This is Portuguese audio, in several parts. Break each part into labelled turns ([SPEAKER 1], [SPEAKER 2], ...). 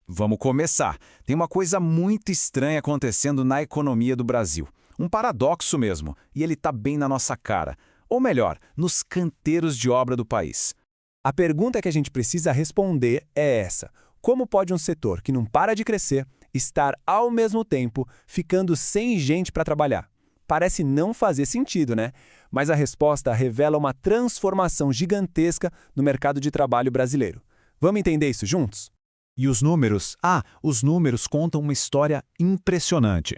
[SPEAKER 1] Vamos começar. Tem uma coisa muito estranha acontecendo na economia do Brasil. Um paradoxo mesmo, e ele está bem na nossa cara. Ou melhor, nos canteiros de obra do país.
[SPEAKER 2] A pergunta que a gente precisa responder é essa: como pode um setor que não para de crescer estar, ao mesmo tempo, ficando sem gente para trabalhar? Parece não fazer sentido, né? Mas a resposta revela uma transformação gigantesca no mercado de trabalho brasileiro. Vamos entender isso juntos?
[SPEAKER 3] E os números? Os números contam uma história impressionante.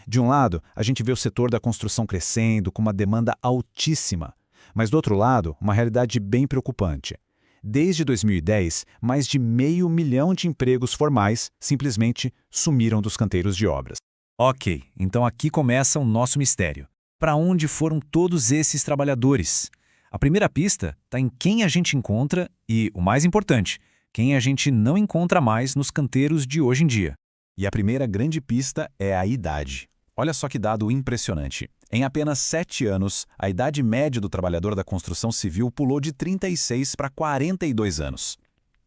[SPEAKER 3] De um lado, a gente vê o setor da construção crescendo com uma demanda altíssima. Mas do outro lado, uma realidade bem preocupante. Desde 2010, mais de 500 mil de empregos formais simplesmente sumiram dos canteiros de obras.
[SPEAKER 4] Ok, então aqui começa o nosso mistério. Para onde foram todos esses trabalhadores? A primeira pista está em quem a gente encontra e, o mais importante, quem a gente não encontra mais nos canteiros de hoje em dia.
[SPEAKER 3] E a primeira grande pista é a idade. Olha só que dado impressionante. Em apenas 7 anos, a idade média do trabalhador da construção civil pulou de 36 para 42 anos.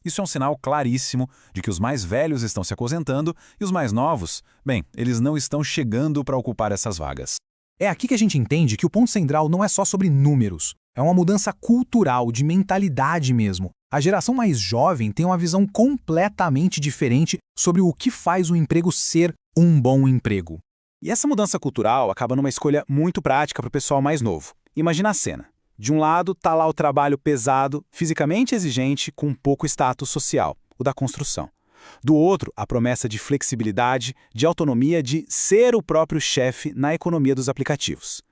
[SPEAKER 3] Isso é um sinal claríssimo de que os mais velhos estão se aposentando e os mais novos, eles não estão chegando para ocupar essas vagas.
[SPEAKER 5] É aqui que a gente entende que o ponto central não é só sobre números. É uma mudança cultural, de mentalidade mesmo. A geração mais jovem tem uma visão completamente diferente sobre o que faz o emprego ser um bom emprego.
[SPEAKER 2] E essa mudança cultural acaba numa escolha muito prática para o pessoal mais novo. Imagina a cena. De um lado está lá o trabalho pesado, fisicamente exigente, com pouco status social, o da construção. Do outro, a promessa de flexibilidade, de autonomia, de ser o próprio chefe na economia dos aplicativos.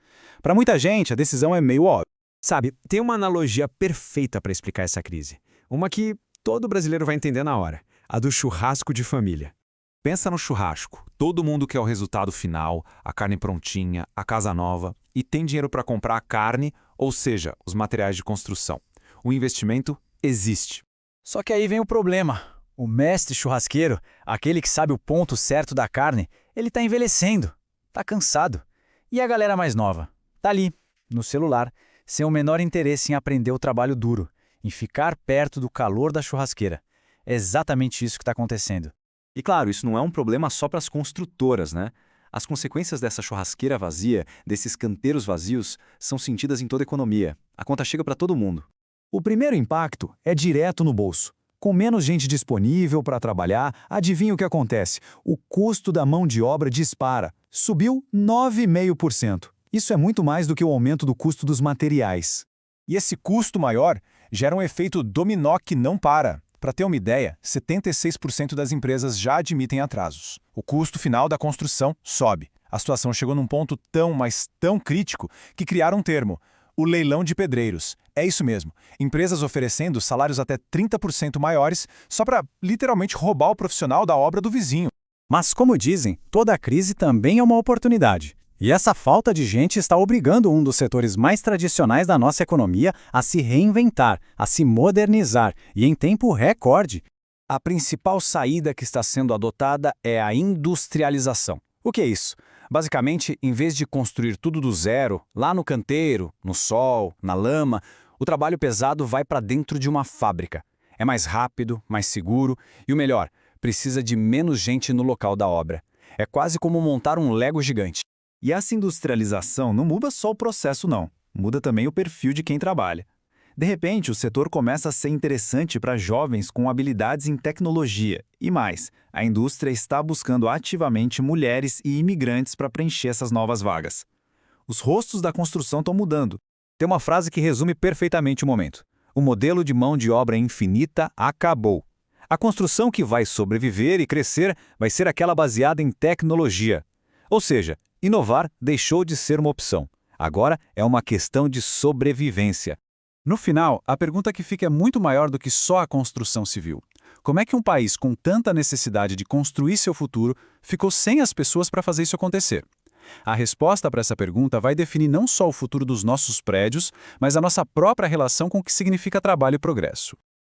[SPEAKER 2] Para muita gente, a decisão é meio óbvia.
[SPEAKER 6] Sabe, tem uma analogia perfeita para explicar essa crise. Uma que todo brasileiro vai entender na hora. A do churrasco de família.
[SPEAKER 1] Pensa no churrasco. Todo mundo quer o resultado final, a carne prontinha, a casa nova, e tem dinheiro para comprar a carne, ou seja, os materiais de construção. O investimento existe.
[SPEAKER 7] Só que aí vem o problema. O mestre churrasqueiro, aquele que sabe o ponto certo da carne, ele tá envelhecendo, tá cansado. E a galera mais nova? Tá ali, no celular, sem o menor interesse em aprender o trabalho duro, em ficar perto do calor da churrasqueira. É exatamente isso que está acontecendo.
[SPEAKER 8] E claro, isso não é um problema só para as construtoras, né? As consequências dessa churrasqueira vazia, desses canteiros vazios, são sentidas em toda a economia. A conta chega para todo mundo.
[SPEAKER 2] O primeiro impacto é direto no bolso. Com menos gente disponível para trabalhar, adivinha o que acontece? O custo da mão de obra dispara. Subiu 9,5%. Isso é muito mais do que o aumento do custo dos materiais. E esse custo maior gera um efeito dominó que não para. Para ter uma ideia, 76% das empresas já admitem atrasos. O custo final da construção sobe. A situação chegou num ponto mas tão crítico, que criaram um termo, o leilão de pedreiros. É isso mesmo, empresas oferecendo salários até 30% maiores só para literalmente roubar o profissional da obra do vizinho.
[SPEAKER 5] Mas, como dizem, toda crise também é uma oportunidade. E essa falta de gente está obrigando um dos setores mais tradicionais da nossa economia a se reinventar, a se modernizar, e em tempo recorde.
[SPEAKER 2] A principal saída que está sendo adotada é a industrialização. O que é isso? Basicamente, em vez de construir tudo do zero, lá no canteiro, no sol, na lama, o trabalho pesado vai para dentro de uma fábrica. É mais rápido, mais seguro e, o melhor, precisa de menos gente no local da obra. É quase como montar um Lego gigante. E essa industrialização não muda só o processo, não. Muda também o perfil de quem trabalha. De repente, o setor começa a ser interessante para jovens com habilidades em tecnologia. E mais, a indústria está buscando ativamente mulheres e imigrantes para preencher essas novas vagas. Os rostos da construção estão mudando.
[SPEAKER 3] Tem uma frase que resume perfeitamente o momento. O modelo de mão de obra infinita acabou. A construção que vai sobreviver e crescer vai ser aquela baseada em tecnologia. Ou seja, inovar deixou de ser uma opção. Agora é uma questão de sobrevivência.
[SPEAKER 2] No final, a pergunta que fica é muito maior do que só a construção civil. Como é que um país com tanta necessidade de construir seu futuro ficou sem as pessoas para fazer isso acontecer? A resposta para essa pergunta vai definir não só o futuro dos nossos prédios, mas a nossa própria relação com o que significa trabalho e progresso.